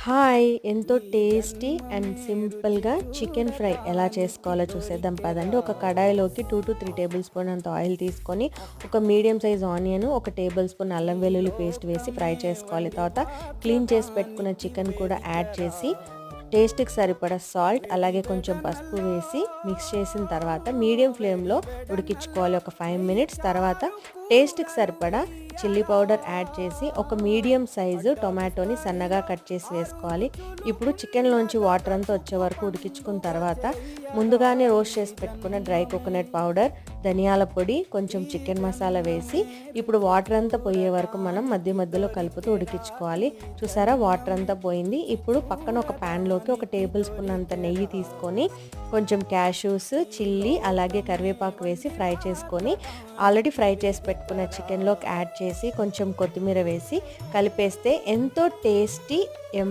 Hi! ఎంతో tasty and సింపుల్‌గా chicken fry ఎలా చేసుకోవాలో చూసేద్దాం పదండి. ఒక కడాయిలోకి 2-3 టేబుల్ స్పూన్ అంత ఆయిల్ తీసుకొని, ఒక మీడియం సైజ్ ఆనియన్, ఒక టేబుల్ స్పూన్ అల్లం వెల్లుల్లి పేస్ట్ వేసి ఫ్రై చేసుకోవాలి. తర్వాత క్లీన్ చేసి పెట్టుకున్న చికెన్ కూడా యాడ్ చేసి, టేస్ట్‌కి సరిపడా సాల్ట్, అలాగే కొంచెం పసుపు వేసి మిక్స్ చేసిన తర్వాత మీడియం ఫ్లేమ్‌లో ఉడికించుకోవాలి ఒక 5 మినిట్స్. తర్వాత టేస్ట్‌కి సరిపడా చిల్లీ పౌడర్ యాడ్ చేసి, ఒక మీడియం సైజు టొమాటోని సన్నగా కట్ చేసి వేసుకోవాలి. ఇప్పుడు చికెన్‌లోంచి వాటర్ అంతా వచ్చే వరకు ఉడికించుకున్న తర్వాత, ముందుగానే రోస్ట్ చేసి పెట్టుకున్న డ్రై కోకోనట్ పౌడర్, ధనియాల పొడి, కొంచెం చికెన్ మసాలా వేసి, ఇప్పుడు వాటర్ అంతా పోయే వరకు మనం మధ్య మధ్యలో కలుపుతూ ఉడికించుకోవాలి. చూసారా వాటర్ అంతా పోయింది. ఇప్పుడు పక్కన ఒక ప్యాన్‌లోకి ఒక టేబుల్ స్పూన్ అంత నెయ్యి తీసుకొని, కొంచెం క్యాష్యూస్, చిల్లీ, అలాగే కరివేపాకు వేసి ఫ్రై చేసుకొని, ఆల్రెడీ ఫ్రై చేసి పెట్టుకున్న చికెన్‌లోకి యాడ్ చేసి, కొంచెం కొత్తిమీర వేసి కలిపేస్తే ఎంతో టేస్టీ